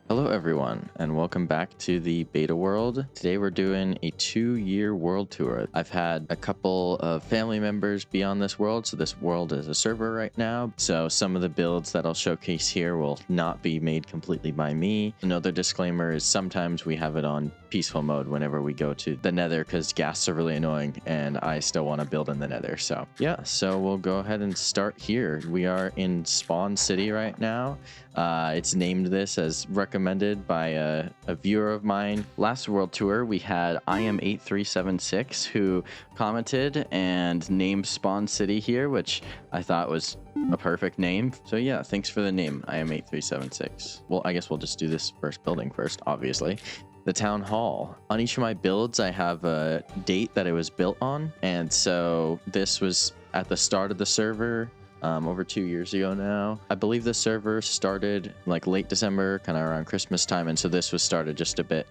Hello everyone, and welcome back to the beta world. Today we're doing a 2-year world tour. I've had a couple of family members be on this world, so this world is a server right now. So some of the builds that I'll showcase here will not be made completely by me. Another disclaimer is sometimes we have it on peaceful mode whenever we go to the Nether because ghasts are really annoying and I still want to build in the Nether. So yeah, so we'll go ahead and start here. We are in Spawn City right now. It's named this as recommended by a viewer of mine. Last world tour, we had IM8376 who commented and named Spawn City here, which I thought was a perfect name. So yeah, thanks for the name, IM8376. Well, I guess we'll just do this first building first, obviously. The town hall. On each of my builds, I have a date that it was built on. And so this was at the start of the server. Over 2 years ago now. I believe the server started like late December, kind of around Christmas time, and so this was started just a bit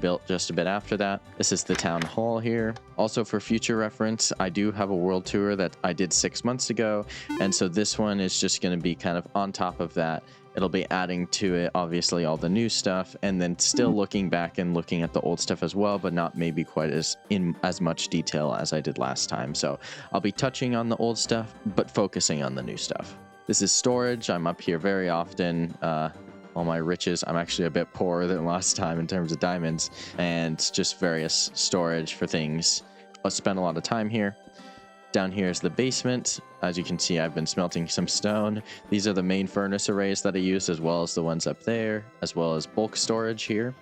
built just a bit after that. This is the town hall here. Also, for future reference, I do have a world tour that I did 6 months ago, and so this one is just going to be kind of on top of that. It'll be adding to it, obviously, all the new stuff, and then still looking back and looking at the old stuff as well, but not maybe quite in as much detail as I did last time. So I'll be touching on the old stuff, but focusing on the new stuff. This is storage. I'm up here very often. All my riches. I'm actually a bit poorer than last time in terms of diamonds, and just various storage for things. I'll spend a lot of time here. Down here is the basement. As you can see, I've been smelting some stone. These are the main furnace arrays that I use, as well as the ones up there, as well as bulk storage here.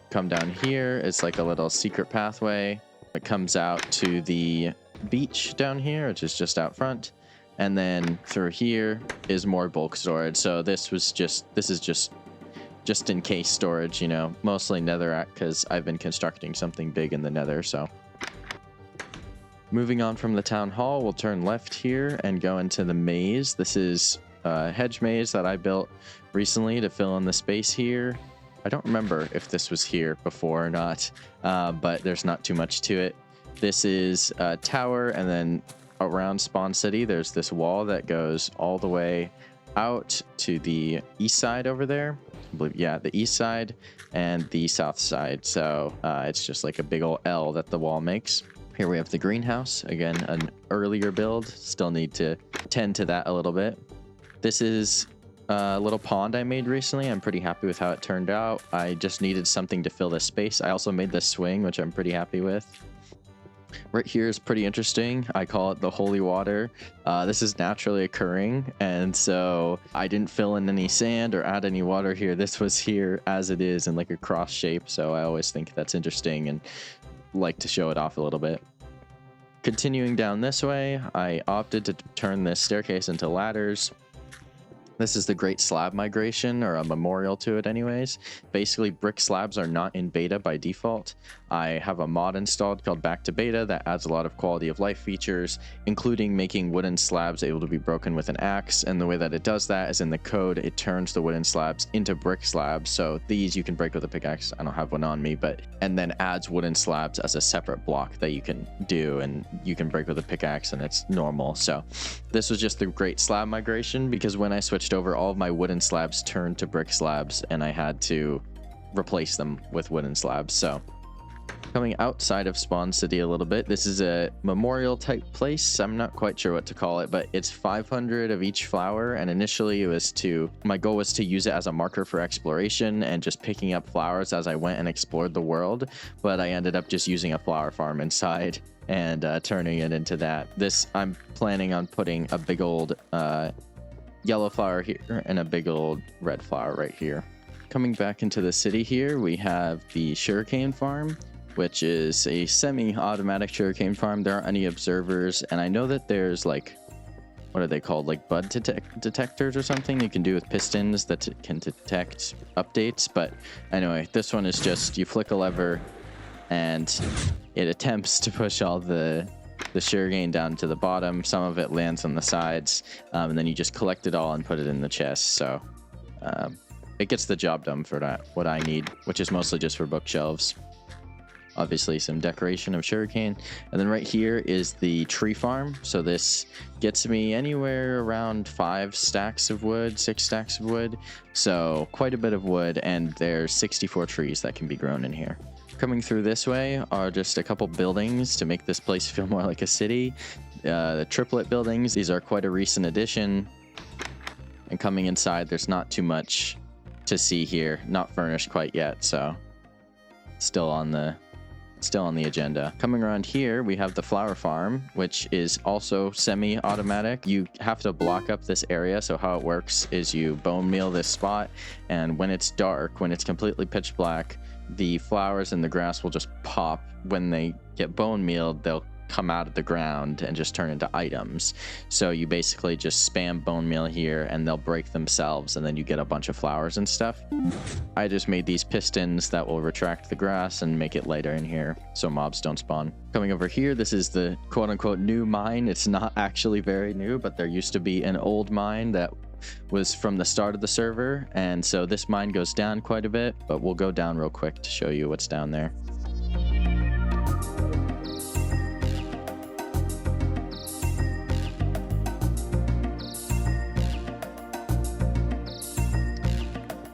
Come down here, it's like a little secret pathway. It comes out to the beach down here, which is just out front. And then through here is more bulk storage. So this is just in case storage, you know, mostly netherrack because I've been constructing something big in the nether, so. Moving on from the town hall, we'll turn left here and go into the maze. This is a hedge maze that I built recently to fill in the space here. I don't remember if this was here before or not, but there's not too much to it. This is a tower, and then around Spawn City, there's this wall that goes all the way out to the east side over there. I believe, yeah, the east side and the south side. So it's just like a big old L that the wall makes. Here we have the greenhouse. Again, an earlier build. Still need to tend to that a little bit. This is a little pond I made recently. I'm pretty happy with how it turned out. I just needed something to fill this space. I also made this swing, which I'm pretty happy with. Right here is pretty interesting. I call it the holy water. This is naturally occurring, and so I didn't fill in any sand or add any water here. This was here as it is in like a cross shape, so I always think that's interesting and like to show it off a little bit. Continuing down this way, I opted to turn this staircase into ladders. This is the Great Slab Migration, or a memorial to it anyways. Basically, brick slabs are not in beta by default. I have a mod installed called Back to Beta that adds a lot of quality of life features, including making wooden slabs able to be broken with an axe. And the way that it does that is in the code, it turns the wooden slabs into brick slabs. So these you can break with a pickaxe. I don't have one on me, and then adds wooden slabs as a separate block that you can do, and you can break with a pickaxe and it's normal. So this was just the Great Slab Migration, because when I switched over, all of my wooden slabs turned to brick slabs and I had to replace them with wooden slabs. So coming outside of Spawn City a little bit, this is a memorial type place. I'm not quite sure what to call it, but it's 500 of each flower, and initially my goal was to use it as a marker for exploration and just picking up flowers as I went and explored the world, but I ended up just using a flower farm inside and turning it into that. I'm planning on putting a big old yellow flower here and a big old red flower right here. Coming back into the city here, we have the sugarcane farm, which is a semi-automatic sugarcane farm. There aren't any observers, and I know that there's like, what are they called, like bud detectors or something you can do with pistons that can detect updates. But anyway, this one is just you flick a lever and it attempts to push all the sugarcane down to the bottom. Some of it lands on the sides, and then you just collect it all and put it in the chest. So it gets the job done for what I need, which is mostly just for bookshelves. obviously some decoration of sugarcane. And then right here is the tree farm. So this gets me anywhere around 5 stacks of wood, 6 stacks of wood. So quite a bit of wood, and there's 64 trees that can be grown in here. Coming through this way are just a couple buildings to make this place feel more like a city. The triplet buildings, these are quite a recent addition. And coming inside, there's not too much to see here, not furnished quite yet, so still on the agenda. Coming around here, we have the flower farm, which is also semi-automatic. You have to block up this area, so how it works is you bone meal this spot, and when it's dark, when it's completely pitch black, the flowers and the grass will just pop. When they get bone mealed, they'll come out of the ground and just turn into items. So you basically just spam bone meal here and they'll break themselves, and then you get a bunch of flowers and stuff. I just made these pistons that will retract the grass and make it lighter in here so mobs don't spawn. Coming over here, this is the quote-unquote new mine. It's not actually very new, but there used to be an old mine that was from the start of the server, and so this mine goes down quite a bit, but we'll go down real quick to show you what's down there.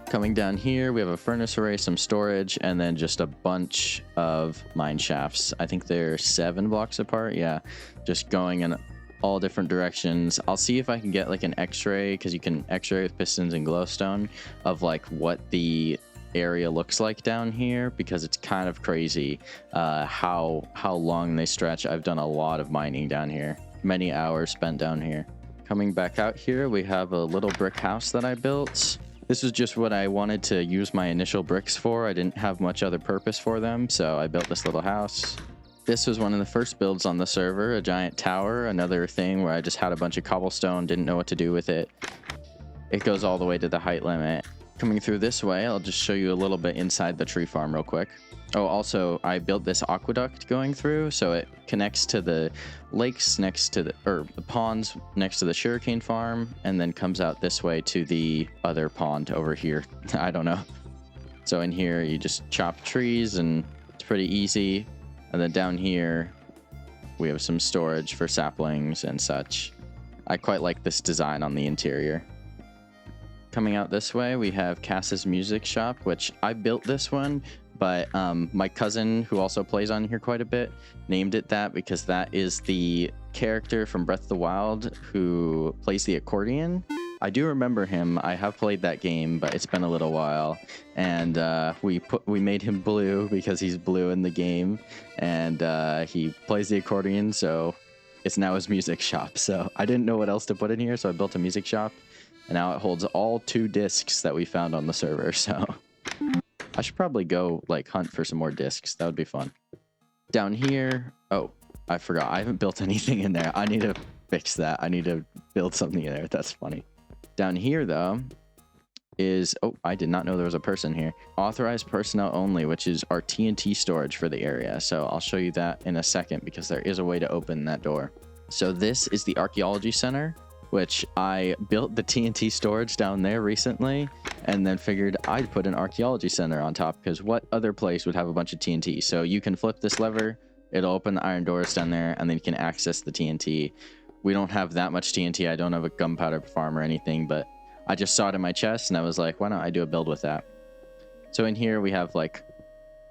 Coming down here, we have a furnace array, some storage, and then just a bunch of mine shafts. I think they're 7 blocks apart. Yeah, just going in all different directions. I'll see if I can get like an x-ray, because you can x-ray with pistons and glowstone, of like what the area looks like down here, because it's kind of crazy how long they stretch. I've done a lot of mining down here, many hours spent down here. Coming back out here, we have a little brick house that I built. This is just what I wanted to use my initial bricks for. I didn't have much other purpose for them, so I built this little house. This was one of the first builds on the server, a giant tower, another thing where I just had a bunch of cobblestone, didn't know what to do with it. It goes all the way to the height limit. Coming through this way, I'll just show you a little bit inside the tree farm real quick. Oh, also, I built this aqueduct going through, so it connects to the lakes next to the ponds next to the sugarcane farm, and then comes out this way to the other pond over here. I don't know. So in here, you just chop trees, and it's pretty easy. And then down here, we have some storage for saplings and such. I quite like this design on the interior. Coming out this way, we have Cass's Music Shop, which I built this one, but my cousin, who also plays on here quite a bit, named it that because that is the character from Breath of the Wild who plays the accordion. I do remember him. I have played that game, but it's been a little while. And we made him blue because he's blue in the game, and he plays the accordion, so it's now his music shop. So I didn't know what else to put in here, so I built a music shop, and now it holds all 2 discs that we found on the server. So I should probably go like hunt for some more discs. That would be fun. Down here, oh, I forgot. I haven't built anything in there. I need to fix that. I need to build something in there. That's funny. Down here, though, is... Oh, I did not know there was a person here. Authorized personnel only, which is our TNT storage for the area. So I'll show you that in a second, because there is a way to open that door. So this is the Archaeology Center, which I built the TNT storage down there recently, and then figured I'd put an Archaeology Center on top, because what other place would have a bunch of TNT? So you can flip this lever, it'll open the iron doors down there, and then you can access the TNT. We don't have that much TNT. I don't have a gunpowder farm or anything, but I just saw it in my chest, and I was like, why don't I do a build with that? So in here we have like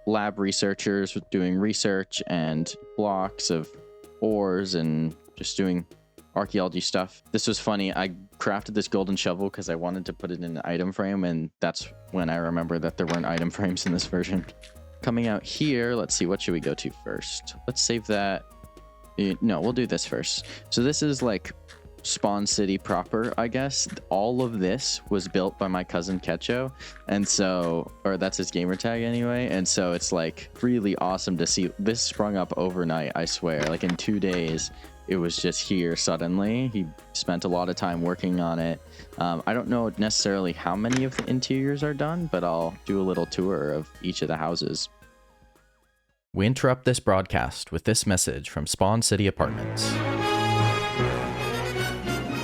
lab researchers doing research, and blocks of ores, and just doing archaeology stuff. This was funny. I crafted this golden shovel because I wanted to put it in an item frame, and that's when I remember that there weren't item frames in this version. Coming out here, let's see, what should we go to first? Let's save that. No, we'll do this first. So this is like Spawn City proper, I guess. All of this was built by my cousin Ketcho, and so, or that's his gamer tag anyway, and so it's like really awesome to see. This sprung up overnight, I swear. Like in 2 days, it was just here suddenly. He spent a lot of time working on it. I don't know necessarily how many of the interiors are done, but I'll do a little tour of each of the houses. We interrupt this broadcast with this message from Spawn City Apartments.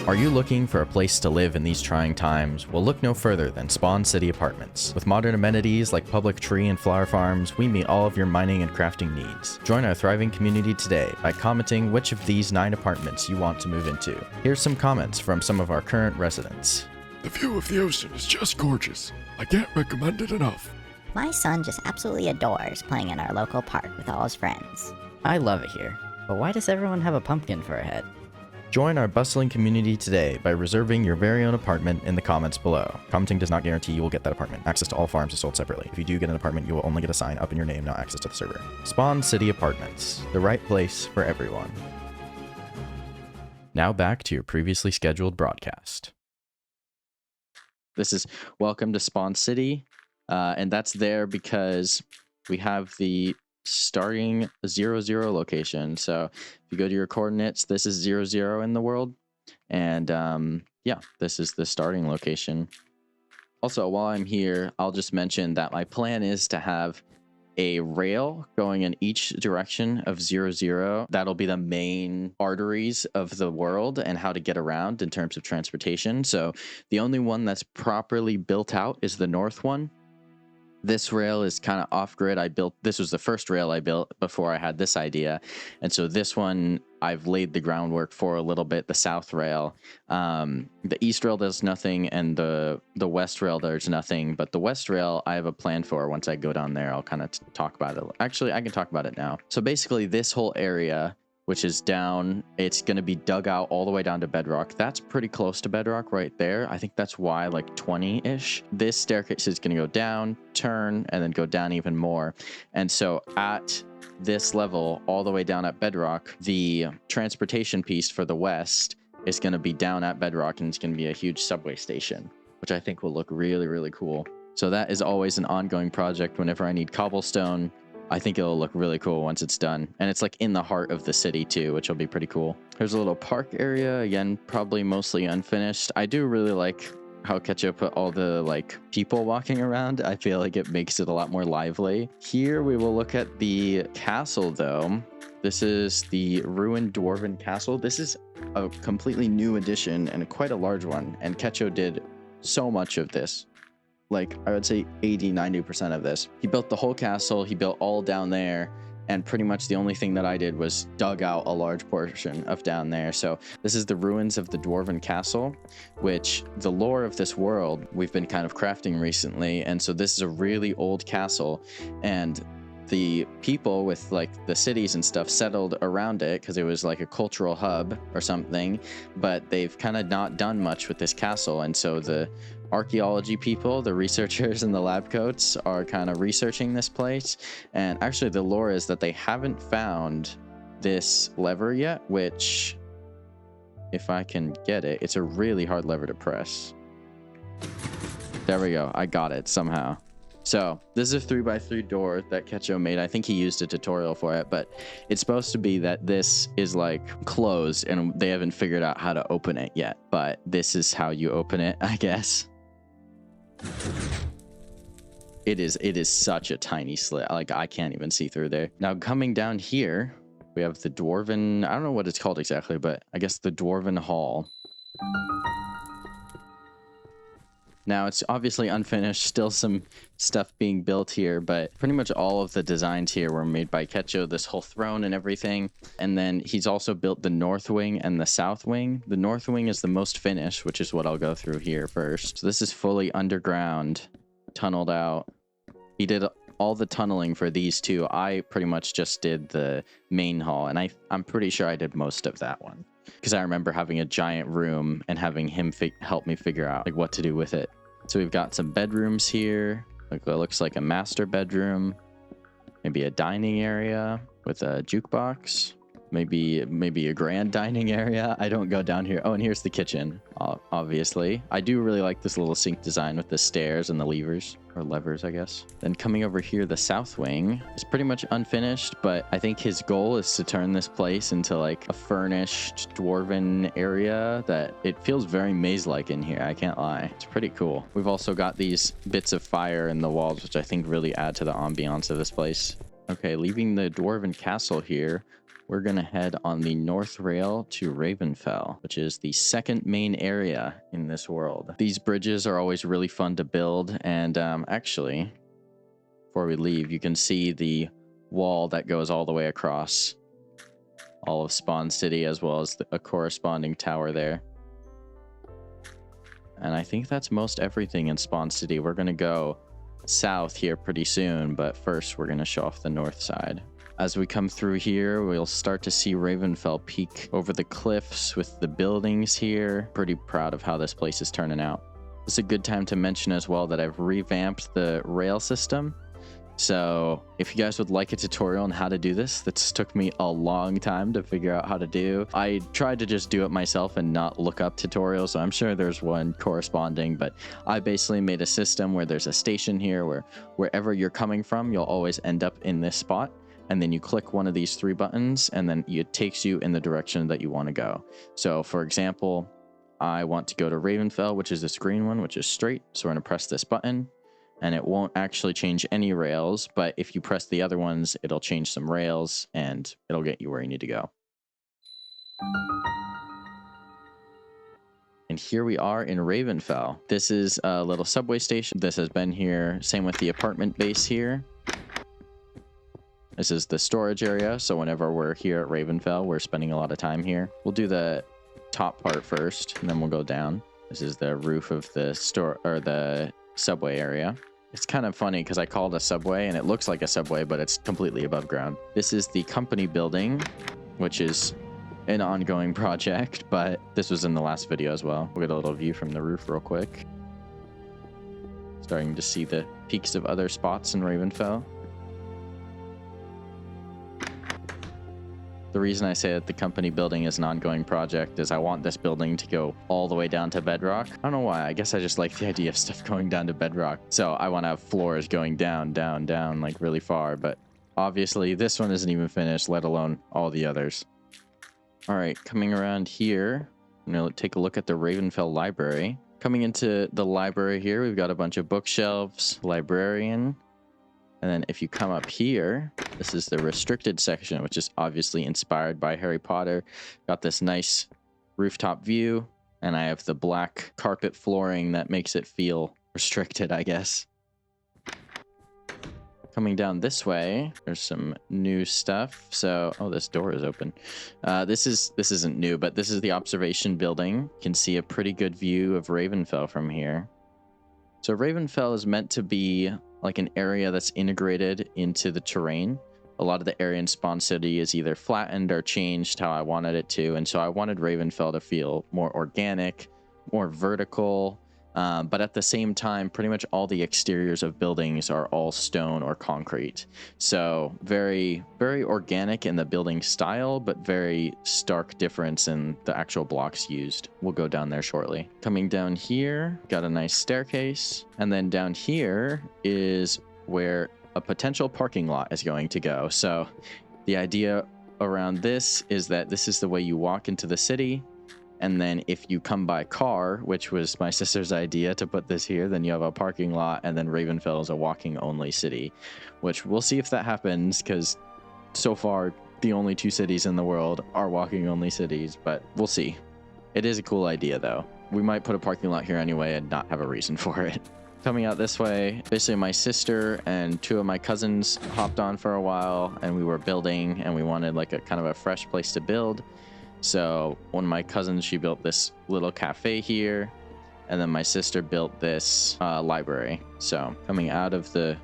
Are you looking for a place to live in these trying times? Well, look no further than Spawn City Apartments. With modern amenities like public tree and flower farms, we meet all of your mining and crafting needs. Join our thriving community today by commenting which of these 9 apartments you want to move into. Here's some comments from some of our current residents. The view of the ocean is just gorgeous. I can't recommend it enough. My son just absolutely adores playing in our local park with all his friends. I love it here, but why does everyone have a pumpkin for a head? Join our bustling community today by reserving your very own apartment in the comments below. Commenting does not guarantee you will get that apartment. Access to all farms is sold separately. If you do get an apartment, you will only get a sign up in your name, not access to the server. Spawn City Apartments, the right place for everyone. Now back to your previously scheduled broadcast. This is welcome to Spawn City, and that's there because we have the starting 0, location. So if you go to your coordinates, this is 0 in the world, and yeah, this is the starting location. Also, while I'm here, I'll just mention that my plan is to have a rail going in each direction of 0. That'll be the main arteries of the world and how to get around in terms of transportation. So the only one that's properly built out is the north one. This rail is kind of off-grid. This was the first rail I built before I had this idea. And so this one, I've laid the groundwork for a little bit, the south rail. The east rail does nothing, and the west rail, there's nothing. But the west rail, I have a plan for. Once I go down there, I'll kind of talk about it. Actually, I can talk about it now. So basically, this whole area, which is down, it's going to be dug out all the way down to bedrock. That's pretty close to bedrock right there. I think that's why, like 20-ish. This staircase is going to go down, turn, and then go down even more. And so at this level, all the way down at bedrock, the transportation piece for the west is going to be down at bedrock, and it's going to be a huge subway station, which I think will look really, really cool. So that is always an ongoing project. Whenever I need cobblestone, I think it'll look really cool once it's done. And it's like in the heart of the city too, which will be pretty cool. There's a little park area, again, probably mostly unfinished. I do really like how Ketchup put all the like people walking around. I feel like it makes it a lot more lively. Here we will look at the castle though. This is the ruined dwarven castle. This is a completely new addition and quite a large one. And Ketchup did so much of this. Like, I would say 80-90% of this. He built the whole castle, he built all down there, and pretty much the only thing that I did was dug out a large portion of down there. So this is the ruins of the dwarven castle, which the lore of this world we've been kind of crafting recently. And so this is a really old castle, and the people with like the cities and stuff settled around it because it was like a cultural hub or something, but they've kind of not done much with this castle. And so the archaeology people, the researchers in the lab coats, are kind of researching this place. And actually the lore is that they haven't found this lever yet, which, if I can get it, it's a really hard lever to press. There we go, I got it somehow. So this is a 3x3 door that Ketcho made. I think he used a tutorial for it, but it's supposed to be that this is like closed and they haven't figured out how to open it yet, but this is how you open it, I guess. It is such a tiny slit. Like, I can't even see through there. Now coming down here, we have the dwarven, I don't know what it's called exactly, but I guess the dwarven hall. Now, it's obviously unfinished, still some stuff being built here, but pretty much all of the designs here were made by Ketcho, this whole throne and everything. And then he's also built the north wing and the south wing. The north wing is the most finished, which is what I'll go through here first. So this is fully underground, tunneled out. He did all the tunneling for these two. I pretty much just did the main hall, and I'm pretty sure I did most of that one, because I remember having a giant room and having him help me figure out like what to do with it. So we've got some bedrooms here. Like, it looks like a master bedroom, maybe a dining area with a jukebox, maybe a grand dining area. I don't go down here. Oh, and here's the kitchen, obviously. I do really like this little sink design with the stairs and the levers, or levers, I guess. Then coming over here, the south wing is pretty much unfinished, but I think his goal is to turn this place into like a furnished dwarven area that it feels very maze-like in here. I can't lie. It's pretty cool. We've also got these bits of fire in the walls, which I think really add to the ambiance of this place. Okay, leaving the dwarven castle here, we're going to head on the north rail to Ravenfell, which is the second main area in this world. These bridges are always really fun to build, and actually, before we leave, you can see the wall that goes all the way across all of Spawn City, as well as a corresponding tower there. And I think that's most everything in Spawn City. We're going to go south here pretty soon, but first we're going to show off the north side. As we come through here, we'll start to see Ravenfell peek over the cliffs with the buildings here. Pretty proud of how this place is turning out. It's a good time to mention as well that I've revamped the rail system. So if you guys would like a tutorial on how to do this, this took me a long time to figure out how to do. I tried to just do it myself and not look up tutorials, so I'm sure there's one corresponding, but I basically made a system where there's a station here where wherever you're coming from, you'll always end up in this spot. And then you click one of these 3 buttons, and then it takes you in the direction that you want to go. So for example, I want to go to Ravenfell, which is this green one, which is straight. So we're going to press this button. And it won't actually change any rails, but if you press the other ones, it'll change some rails and it'll get you where you need to go. And here we are in Ravenfell. This is a little subway station. This has been here. Same with the apartment base here. This is the storage area. So whenever we're here at Ravenfell, we're spending a lot of time here. We'll do the top part first, and then we'll go down. This is the roof of the store, or the subway area. It's kind of funny because I call it a subway and it looks like a subway, but it's completely above ground. This is the company building, which is an ongoing project, but this was in the last video as well. We'll get a little view from the roof real quick. Starting to see the peaks of other spots in Ravenfell. The reason I say that the company building is an ongoing project is I want this building to go all the way down to bedrock. I don't know why. I guess I just like the idea of stuff going down to bedrock. So I want to have floors going down, down, down, like really far. But obviously this one isn't even finished, let alone all the others. All right, coming around here, I'm going to take a look at the Ravenfell library. Coming into the library here, we've got a bunch of bookshelves, librarian. And then if you come up here, this is the restricted section, which is obviously inspired by Harry Potter. Got this nice rooftop view, and I have the black carpet flooring that makes it feel restricted, I guess. Coming down this way, there's some new stuff. So, oh, this door is open. This isn't new, but this is the observation building. You can see a pretty good view of Ravenfell from here. So Ravenfell is meant to be like an area that's integrated into the terrain. A lot of the area in Spawn City is either flattened or changed how I wanted it to. And so I wanted Ravenfell to feel more organic, more vertical. But at the same time, pretty much all the exteriors of buildings are all stone or concrete. So very, very organic in the building style, but very stark difference in the actual blocks used. We'll go down there shortly. Coming down here, got a nice staircase. And then down here is where a potential parking lot is going to go. So the idea around this is that this is the way you walk into the city. And then if you come by car, which was my sister's idea to put this here, then you have a parking lot, and then Ravenfell is a walking only city, which we'll see if that happens, because so far the only 2 cities in the world are walking only cities, but we'll see. It is a cool idea though. We might put a parking lot here anyway and not have a reason for it. Coming out this way, basically my sister and 2 of my cousins hopped on for a while, and we were building, and we wanted like a kind of a fresh place to build. So one of my cousins, she built this little cafe here, and then my sister built this library. So coming out of the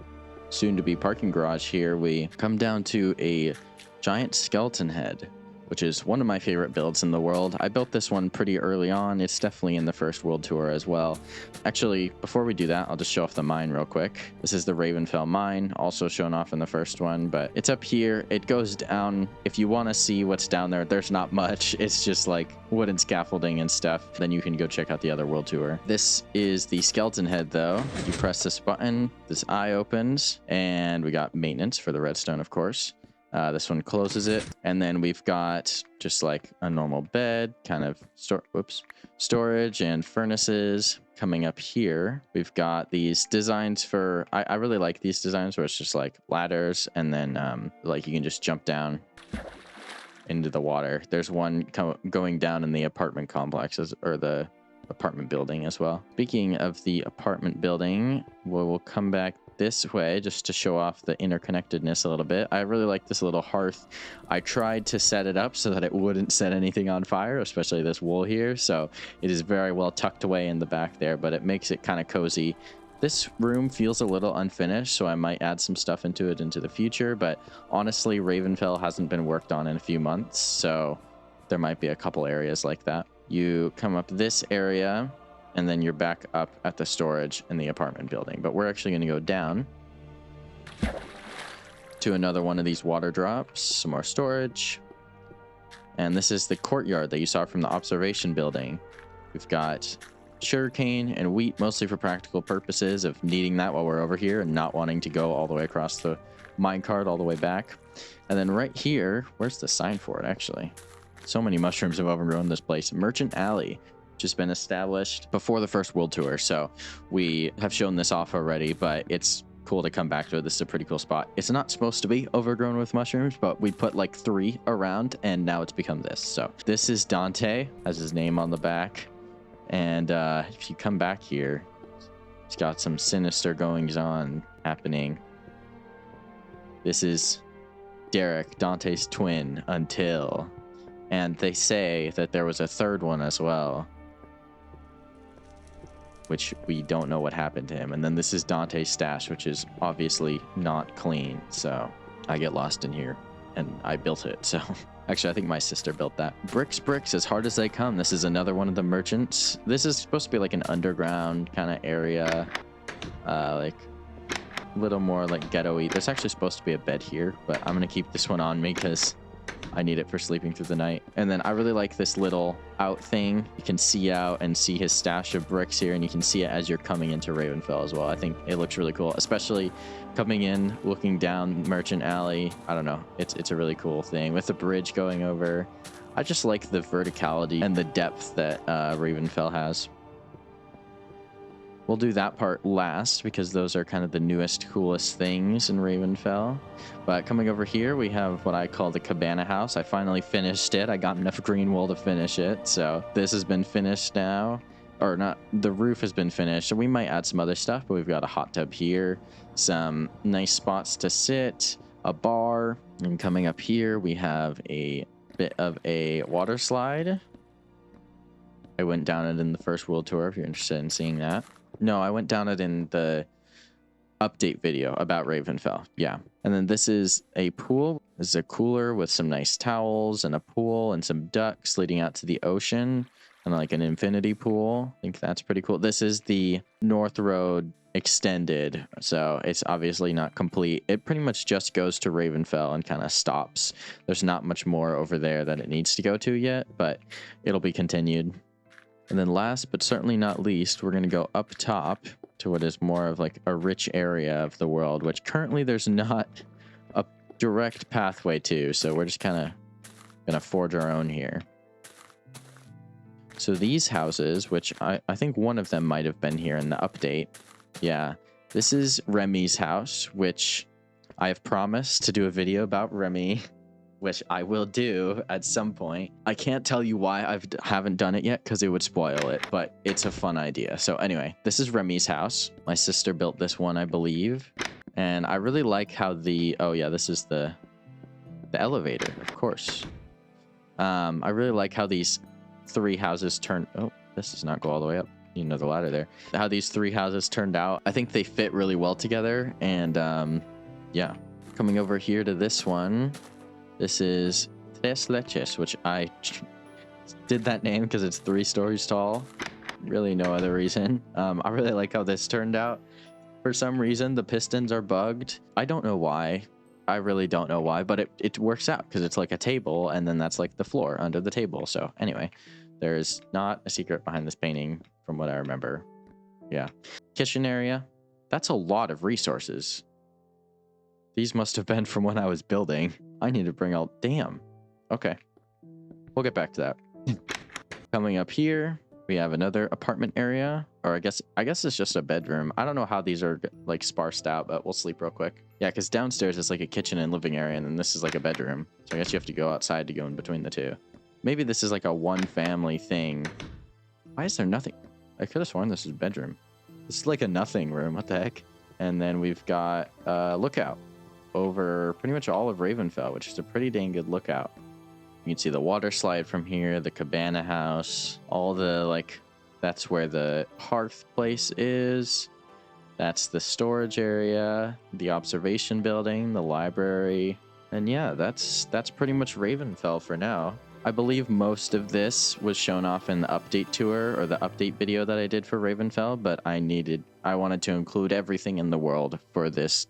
soon-to-be parking garage here, we come down to a giant skeleton head, which is one of my favorite builds in the world. I built this one pretty early on. It's definitely in the first world tour as well. Actually, before we do that, I'll just show off the mine real quick. This is the Ravenfell mine, also shown off in the first one, but it's up here. It goes down. If you want to see what's down there, there's not much. It's just like wooden scaffolding and stuff. Then you can go check out the other world tour. This is the skeleton head though. You press this button, this eye opens, and we got maintenance for the redstone, of course. This one closes it, and then we've got just like a normal bed, kind of storage and furnaces. Coming up here, we've got these designs for, I really like these designs where it's just like ladders, and then like you can just jump down into the water. There's one going down in the apartment complexes, or the apartment building as well. Speaking of the apartment building, we'll come back this way just to show off the interconnectedness a little bit. I really like this little hearth. I tried to set it up so that it wouldn't set anything on fire, especially this wool here. So it is very well tucked away in the back there, but it makes it kind of cozy. This room feels a little unfinished, so I might add some stuff into it into the future, but honestly, Ravenfell hasn't been worked on in a few months, so there might be a couple areas like that. You come up this area, and then you're back up at the storage in the apartment building. But we're actually going to go down to another one of these water drops, some more storage. And this is the courtyard that you saw from the observation building. We've got sugarcane and wheat, mostly for practical purposes of needing that while we're over here and not wanting to go all the way across the minecart all the way back. And then right here, where's the sign for it actually? So many mushrooms have overgrown this place. Merchant Alley, which has been established before the first world tour. So we have shown this off already, but it's cool to come back to it. This is a pretty cool spot. It's not supposed to be overgrown with mushrooms, but we put like 3 around and now it's become this. So this is Dante, has his name on the back. And if you come back here, he's got some sinister goings on happening. This is Derek, Dante's twin, until... And they say that there was a third one as well, which we don't know what happened to him. And then this is Dante's stash, which is obviously not clean. So I get lost in here and I built it. So actually, I think my sister built that. Bricks, as hard as they come. This is another one of the merchants. This is supposed to be like an underground kind of area, like a little more like ghetto-y. There's actually supposed to be a bed here, but I'm going to keep this one on me because I need it for sleeping through the night. And then I really like this little out thing. You can see out and see his stash of bricks here, and you can see it as you're coming into Ravenfell as well. I think it looks really cool, especially coming in, looking down Merchant Alley. I don't know. It's a really cool thing with the bridge going over. I just like the verticality and the depth that Ravenfell has. We'll do that part last because those are kind of the newest, coolest things in Ravenfell. But coming over here, we have what I call the cabana house. I finally finished it. I got enough green wool to finish it. So this has been finished now. Or not, the roof has been finished. So we might add some other stuff, but we've got a hot tub here, some nice spots to sit, a bar. And coming up here, we have a bit of a water slide. I went down it in the first world tour if you're interested in seeing that. No, I went down it in the update video about Ravenfell. Yeah. And then this is a pool. This is a cooler with some nice towels and a pool and some ducks leading out to the ocean and like an infinity pool. I think that's pretty cool. This is the North Road extended. So it's obviously not complete. It pretty much just goes to Ravenfell and kind of stops. There's not much more over there that it needs to go to yet, but it'll be continued. And then last, but certainly not least, we're going to go up top to what is more of like a rich area of the world, which currently there's not a direct pathway to. So we're just kind of going to forge our own here. So these houses, which I think one of them might have been here in the update. Yeah, this is Remy's house, which I have promised to do a video about Remy, which I will do at some point. I can't tell you why I haven't done it yet because it would spoil it, but it's a fun idea. So anyway, this is Remy's house. My sister built this one, I believe. And I really like how the... Oh yeah, this is the elevator, of course. I really like how these 3 houses turn... Oh, this does not go all the way up. You know, the ladder there. How these 3 houses turned out. I think they fit really well together. And yeah, coming over here to this one... This is Tres Leches, which I did that name because it's 3 stories tall. Really no other reason. I really like how this turned out. For some reason, the pistons are bugged. I don't know why. I really don't know why, but it works out because it's like a table and then that's like the floor under the table. So anyway, there's not a secret behind this painting from what I remember. Yeah. Kitchen area. That's a lot of resources. These must have been from when I was building. I need to bring all... Damn. Okay. We'll get back to that. Coming up here, we have another apartment area. Or I guess it's just a bedroom. I don't know how these are like sparsed out, but we'll sleep real quick. Yeah, because downstairs is like a kitchen and living area, and then this is like a bedroom. So I guess you have to go outside to go in between the two. Maybe this is like a one family thing. Why is there nothing? I could have sworn this is a bedroom. This is like a nothing room. What the heck? And then we've got a lookout over pretty much all of Ravenfell, which is a pretty dang good lookout. You can see the water slide from here, the cabana house, all the like, that's where the hearth place is. That's the storage area, the observation building, the library. And yeah, that's pretty much Ravenfell for now. I believe most of this was shown off in the update tour or the update video that I did for Ravenfell, but I wanted to include everything in the world for this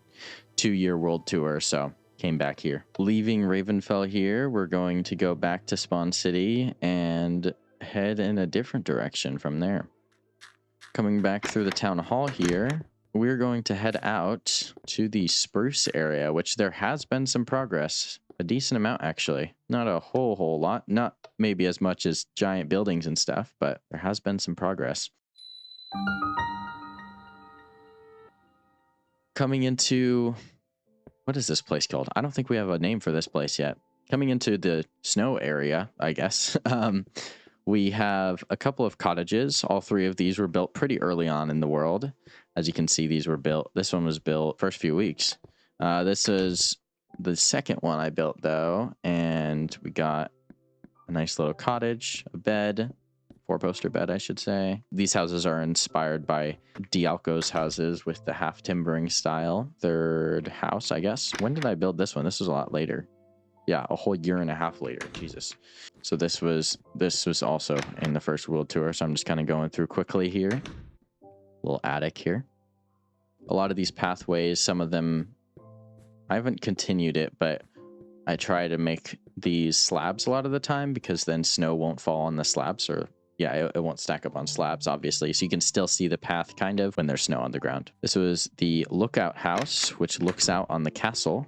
2-year world tour, so came back here. Leaving Ravenfell here, we're going to go back to Spawn City and head in a different direction from there. Coming back through the town hall here, we're going to head out to the spruce area, which there has been some progress. A decent amount, actually. Not a whole lot. Not maybe as much as giant buildings and stuff, but there has been some progress. Coming into... What is this place called? I don't think we have a name for this place yet. Coming into the snow area, I guess. We have a couple of cottages. All 3 of these were built pretty early on in the world. As you can see, these were built. This one was built first few weeks. This is the second one I built, though. And we got a nice little cottage, a bed, 4-poster bed, I should say. These houses are inspired by Dialco's houses with the half timbering style. Third house, I guess. When did I build this one? This was a lot later. Yeah, a whole year and a half later. Jesus. So this was also in the first world tour. So I'm just kind of going through quickly here. Little attic here. A lot of these pathways, some of them, I haven't continued it, but I try to make these slabs a lot of the time because then snow won't fall on the slabs, or yeah, it won't stack up on slabs, obviously. So you can still see the path kind of when there's snow on the ground. This was the lookout house, which looks out on the castle.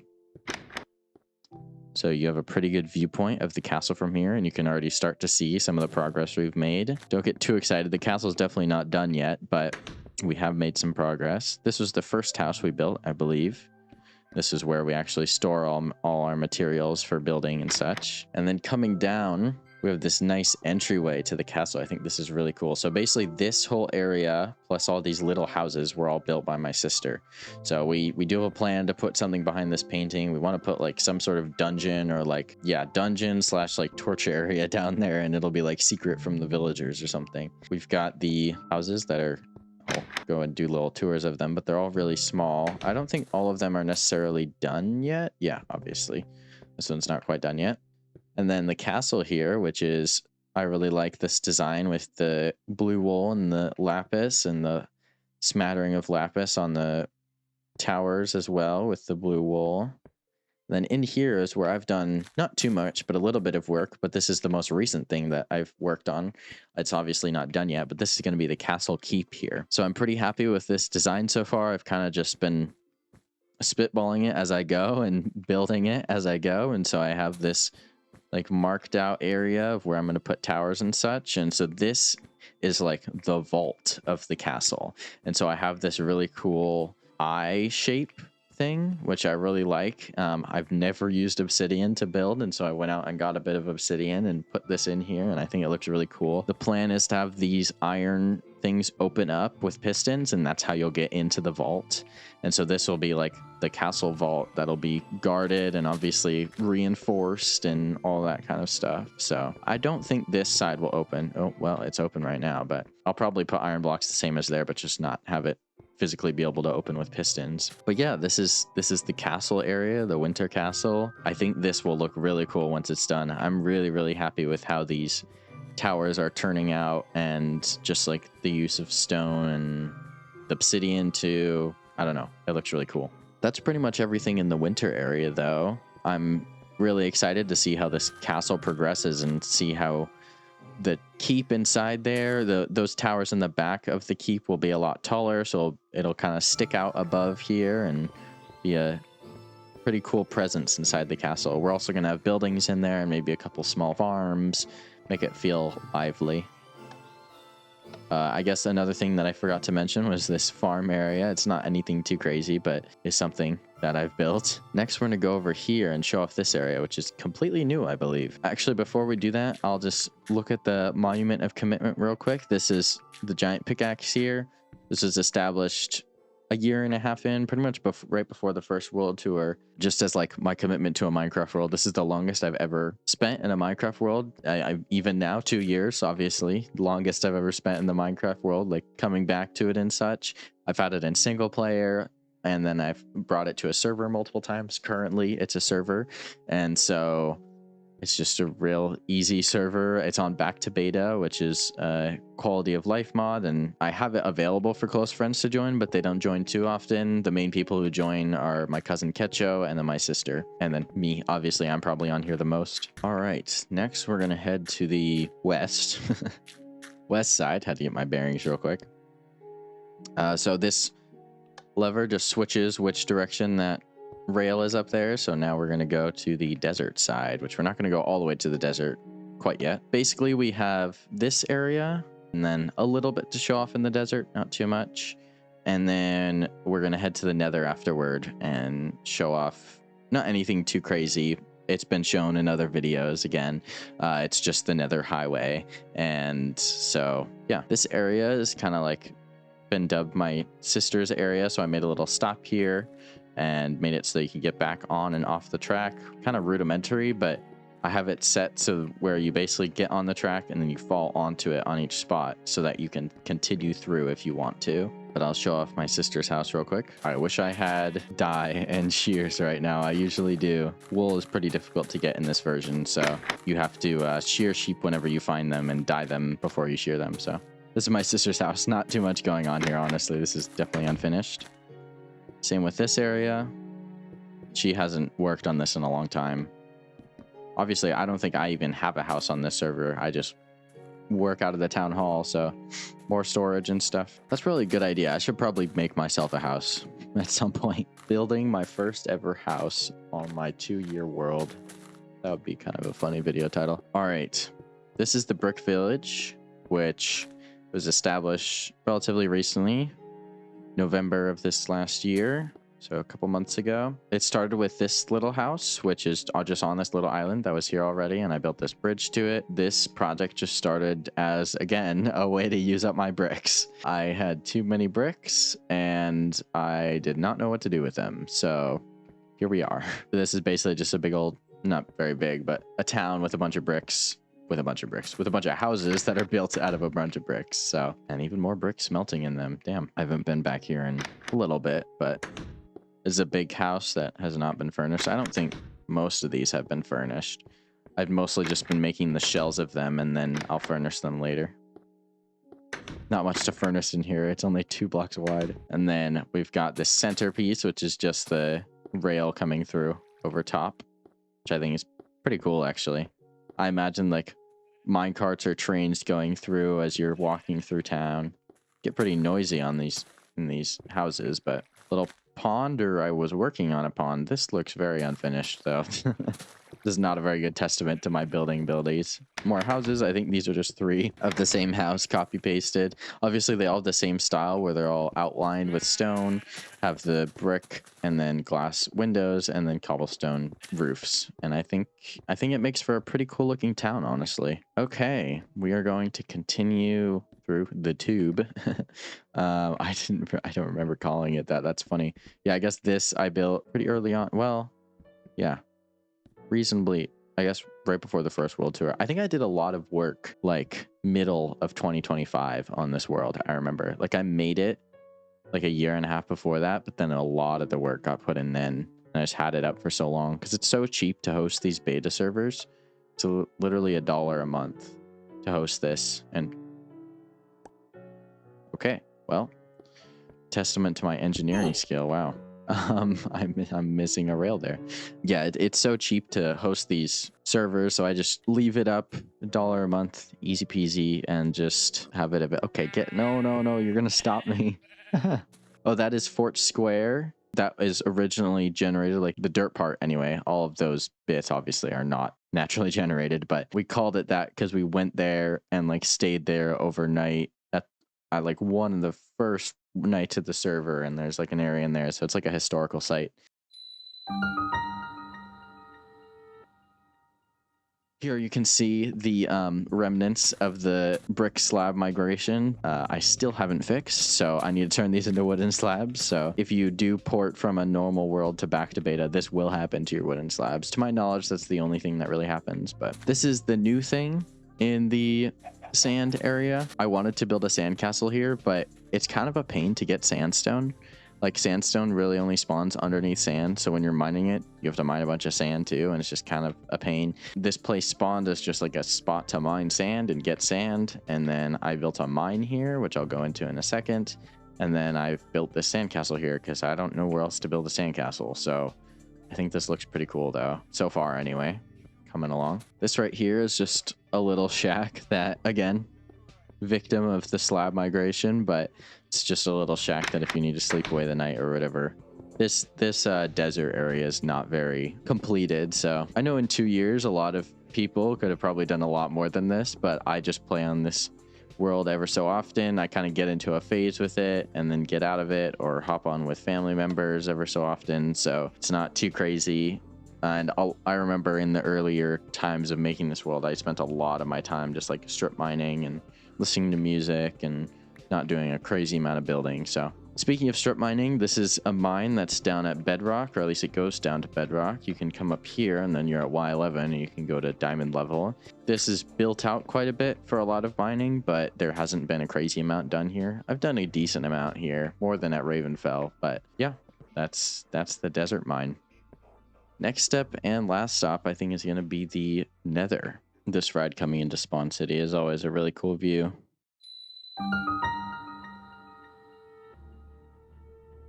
So you have a pretty good viewpoint of the castle from here, and you can already start to see some of the progress we've made. Don't get too excited. The castle's definitely not done yet, but we have made some progress. This was the first house we built, I believe. This is where we actually store all our materials for building and such. And then coming down, we have this nice entryway to the castle. I think this is really cool. So basically this whole area, plus all these little houses, were all built by my sister. So we do have a plan to put something behind this painting. We want to put like some sort of dungeon or like, yeah, dungeon / like torture area down there. And it'll be like secret from the villagers or something. We've got the houses that are... I'll go and do little tours of them, but they're all really small. I don't think all of them are necessarily done yet. Yeah, obviously. This one's not quite done yet. And then the castle here, which is... I really like this design with the blue wool and the lapis and the smattering of lapis on the towers as well with the blue wool. Then in here is where I've done not too much, but a little bit of work. But this is the most recent thing that I've worked on. It's obviously not done yet, but this is going to be the castle keep here. So I'm pretty happy with this design so far. I've kind of just been spitballing it as I go and building it as I go. And so I have this like marked out area of where I'm going to put towers and such. And so this is like the vault of the castle. And so I have this really cool eye shape thing, which I really like. I've never used obsidian to build, and so I went out and got a bit of obsidian and put this in here, and I think it looks really cool. The plan is to have these iron things open up with pistons, and that's how you'll get into the vault. And so this will be like the castle vault that'll be guarded and obviously reinforced and all that kind of stuff. So I don't think this side will open. Oh, well, it's open right now, but I'll probably put iron blocks the same as there, but just not have it physically be able to open with pistons. But yeah, this is the castle area, the winter castle. I think this will look really cool once it's done. I'm really happy with how these towers are turning out, and just like the use of stone and the obsidian too. I don't know, it looks really cool. That's pretty much everything in the winter area though. I'm really excited to see how this castle progresses and see how the keep inside there, those towers in the back of the keep will be a lot taller, so it'll kind of stick out above here and be a pretty cool presence inside the castle. We're also going to have buildings in there and maybe a couple small farms, make it feel lively. I guess another thing that I forgot to mention was this farm area. It's not anything too crazy, but is something that I've built. Next, we're going to go over here and show off this area, which is completely new, I believe. Actually, before we do that, I'll just look at the Monument of Commitment real quick. This is the giant pickaxe here. This was established a year and a half in, pretty much right before the first world tour, just as like my commitment to a Minecraft world. This is the longest I've ever spent in a Minecraft world. I even now 2 years, obviously, longest I've ever spent in the Minecraft world, like coming back to it and such. I've had it in single player, and then I've brought it to a server multiple times. Currently, it's a server, and so it's just a real easy server. It's on back to beta, which is a quality of life mod, and I have it available for close friends to join, but they don't join too often. The main people who join are my cousin Ketcho and then my sister, and then me. Obviously, I'm probably on here the most. All right, next we're gonna head to the west. West side. Had to get my bearings real quick. So this lever just switches which direction that rail is up there. So now we're going to go to the desert side, which we're not going to go all the way to the desert quite yet. Basically, we have this area and then a little bit to show off in the desert, not too much. And then we're going to head to the Nether afterward and show off not anything too crazy. It's been shown in other videos again. It's just the Nether highway. And so, yeah, this area is kind of like been dubbed my sister's area. So I made a little stop here and made it so you can get back on and off the track. Kind of rudimentary, but I have it set so where you basically get on the track and then you fall onto it on each spot so that you can continue through if you want to. But I'll show off my sister's house real quick. I wish I had dye and shears right now. I usually do. Wool is pretty difficult to get in this version, so you have to shear sheep whenever you find them and dye them before you shear them. So this is my sister's house. Not too much going on here, honestly. This is definitely unfinished. Same with this area. She hasn't worked on this in a long time. Obviously, I don't think I even have a house on this server. I just work out of the town hall, so more storage and stuff. That's really a good idea. I should probably make myself a house at some point. Building my first ever house on my 2-year world. That would be kind of a funny video title. All right. This is the Brick Village, which was established relatively recently. November of this last year, so a couple months ago. It started with this little house, which is just on this little island that was here already, and I built this bridge to it. This project just started as, again, a way to use up my bricks. I had too many bricks, and I did not know what to do with them, so here we are. This is basically just a big old, not very big, but a town with a bunch of bricks. With a bunch of houses that are built out of a bunch of bricks. So, and even more bricks smelting in them. Damn, I haven't been back here in a little bit, but this is a big house that has not been furnished. I don't think most of these have been furnished. I've mostly just been making the shells of them, and then I'll furnish them later. Not much to furnish in here. It's only 2 blocks wide. And then we've got this centerpiece, which is just the rail coming through over top, which I think is pretty cool, actually. I imagine like mine carts or trains going through as you're walking through town. Get pretty noisy on in these houses, but little pond, or I was working on a pond. This looks very unfinished though. This is not a very good testament to my building abilities. More houses. I think these are just 3 of the same house copy pasted. Obviously they all have the same style where they're all outlined with stone, have the brick and then glass windows and then cobblestone roofs. And I think it makes for a pretty cool looking town, honestly. Okay, we are going to continue through the tube. I don't remember calling it that. That's funny. Yeah, I guess this I built pretty early on. Well, yeah. Reasonably, I guess right before the first world tour. I think I did a lot of work like middle of 2025 on this world. I remember like I made it like a year and a half before that, but then a lot of the work got put in then, and I just had it up for so long because it's so cheap to host these beta servers. It's literally $1 a month to host this. And okay, well, testament to my engineering skill. Wow. I'm missing a rail there. Yeah, it's so cheap to host these servers, so I just leave it up $1 a month, easy peasy, and just have it a bit. Okay, no, you're gonna stop me. Oh, that is Fort Square. That is originally generated, like the dirt part anyway. All of those bits obviously are not naturally generated, but we called it that because we went there and like stayed there overnight at like one of the first nights of the server, and there's like an area in there, so it's like a historical site. Here you can see the remnants of the brick slab migration. I still haven't fixed, so I need to turn these into wooden slabs. So if you do port from a normal world to back to beta, this will happen to your wooden slabs. To my knowledge, that's the only thing that really happens. But this is the new thing in the sand area. I wanted to build a sandcastle here, but it's kind of a pain to get sandstone. Like, sandstone really only spawns underneath sand, so when you're mining it, you have to mine a bunch of sand too, and it's just kind of a pain. This place spawned as just like a spot to mine sand and get sand, and then I built a mine here, which I'll go into in a second, and then I've built this sandcastle here because I don't know where else to build a sandcastle. So I think this looks pretty cool though, so far anyway, coming along. This right here is just a little shack that, again, victim of the slab migration, but it's just a little shack that if you need to sleep away the night or whatever. This desert area is not very completed, so I know in 2 years a lot of people could have probably done a lot more than this, but I just play on this world ever so often. I kind of get into a phase with it and then get out of it, or hop on with family members ever so often, so it's not too crazy. And I remember in the earlier times of making this world, I spent a lot of my time just like strip mining and listening to music and not doing a crazy amount of building. So speaking of strip mining, this is a mine that's down at bedrock, or at least it goes down to bedrock. You can come up here and then you're at Y11 and you can go to diamond level. This is built out quite a bit for a lot of mining, but there hasn't been a crazy amount done here. I've done a decent amount here, more than at Ravenfell, but yeah, that's the desert mine. Next step and last stop, I think, is going to be the Nether. This ride coming into Spawn City is always a really cool view.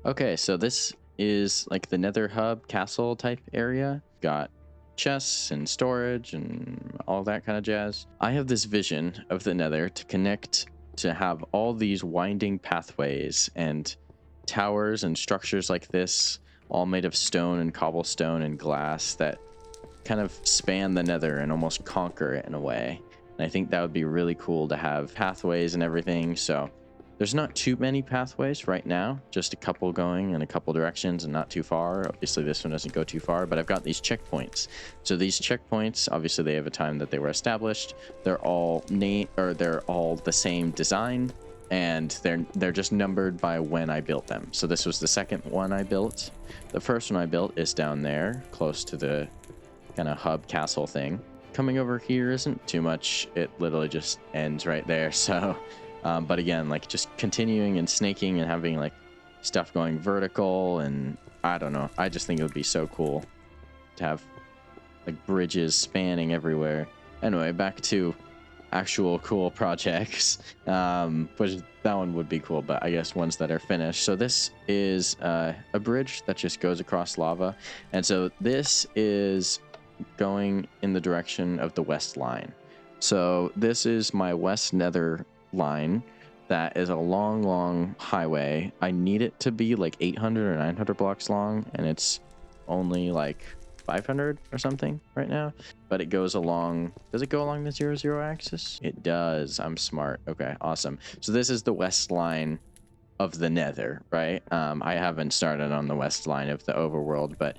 Okay, so this is like the Nether hub castle type area. Got chests and storage and all that kind of jazz. I have this vision of the Nether to connect, to have all these winding pathways and towers and structures like this, all made of stone and cobblestone and glass, that kind of span the Nether and almost conquer it in a way. And I think that would be really cool to have pathways and everything. So there's not too many pathways right now, just a couple going in a couple directions and not too far. Obviously this one doesn't go too far, but I've got these checkpoints. So these checkpoints, obviously they have a time that they were established. They're all they're all the same design, and they're just numbered by when I built them. So this was the second one I built. The first one I built is down there, close to the kind of hub castle thing. Coming over here isn't too much. It literally just ends right there. So, but again, like just continuing and snaking and having like stuff going vertical, and I don't know. I just think it would be so cool to have like bridges spanning everywhere. Anyway, back to actual cool projects, which that one would be cool, but I guess ones that are finished. So this is a bridge that just goes across lava, and so this is going in the direction of the west line. So this is my west Nether line. That is a long highway. I need it to be like 800 or 900 blocks long, and it's only like 500 or something right now, but it goes along. Does it go along the 0, 0 axis? It does. I'm smart. Okay, awesome. So this is the west line of the Nether, right? I haven't started on the west line of the overworld, but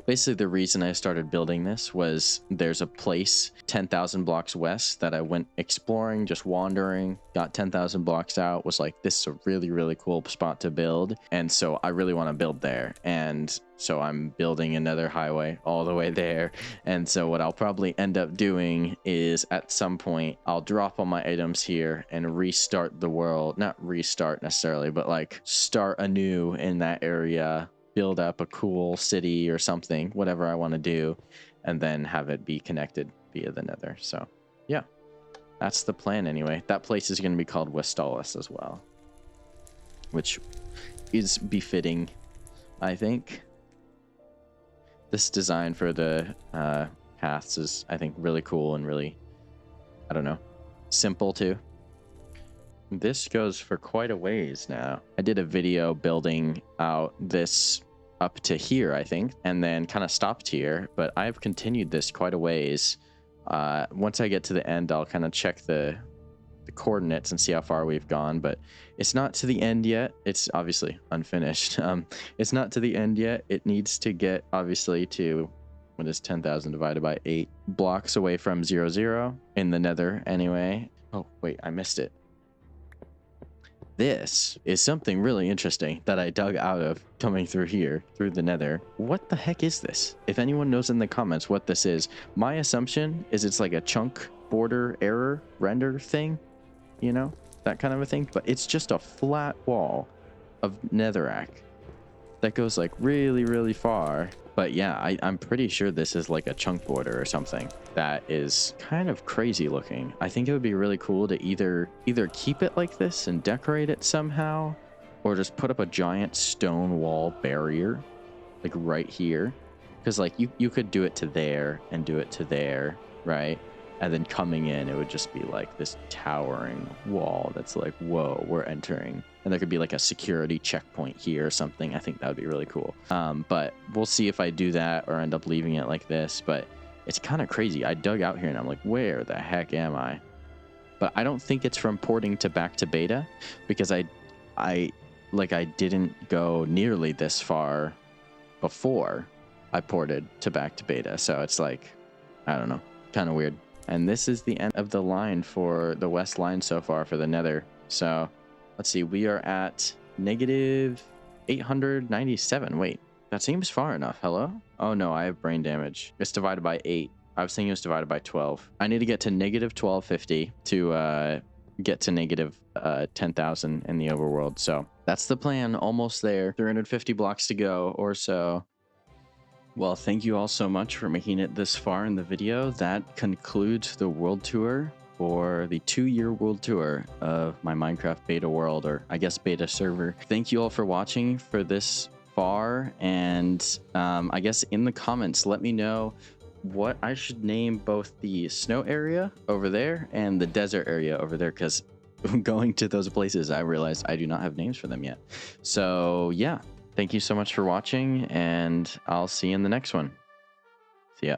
basically the reason I started building this was there's a place 10,000 blocks west that I went exploring, just wandering, got 10,000 blocks out, was like, this is a really cool spot to build, and so I really want to build there. And so I'm building another highway all the way there. And so what I'll probably end up doing is at some point I'll drop all my items here and restart the world. Not restart necessarily, but like start anew in that area, build up a cool city or something, whatever I want to do, and then have it be connected via the Nether. So yeah, that's the plan anyway. That place is going to be called Westalis as well, which is befitting, I think. This design for the paths is, I think, really cool and really, I don't know, simple too. This goes for quite a ways now. I did a video building out this up to here, I think, and then kind of stopped here, but I've continued this quite a ways. Once I get to the end, I'll kind of check the the coordinates and see how far we've gone, but it's not to the end yet. It's obviously unfinished. It's not to the end yet. It needs to get obviously to, what is 10,000 divided by 8 blocks away from 0, 0 in the Nether anyway. Oh, wait, I missed it. This is something really interesting that I dug out of coming through here, through the Nether. What the heck is this? If anyone knows in the comments what this is, my assumption is it's like a chunk border error render thing, you know, that kind of a thing. But it's just a flat wall of netherrack that goes like really, really far. But yeah, I'm pretty sure this is like a chunk border or something that is kind of crazy looking. I think it would be really cool to either keep it like this and decorate it somehow, or just put up a giant stone wall barrier like right here. Because like you could do it to there and do it to there, right? And then coming in, it would just be like this towering wall that's like, whoa, we're entering. And there could be like a security checkpoint here or something. I think that would be really cool. But we'll see if I do that or end up leaving it like this. But it's kind of crazy. I dug out here and I'm like, where the heck am I? But I don't think it's from porting to back to beta, because I didn't go nearly this far before I ported to back to beta. So it's like, I don't know, kind of weird. And this is the end of the line for the west line so far for the Nether. So let's see, we are at negative 897. Wait, that seems far enough. Hello? Oh no, I have brain damage. It's divided by 8. I was thinking it was divided by 12. I need to get to negative 1250 to get to negative 10,000 in the overworld. So that's the plan. Almost there. 350 blocks to go or so. Well, thank you all so much for making it this far in the video. That concludes the world tour, for the 2-year world tour of my Minecraft beta world, or I guess beta server. Thank you all for watching for this far, and I guess in the comments, let me know what I should name both the snow area over there and the desert area over there, because going to those places, I realized I do not have names for them yet. So yeah. Thank you so much for watching, and I'll see you in the next one. See ya.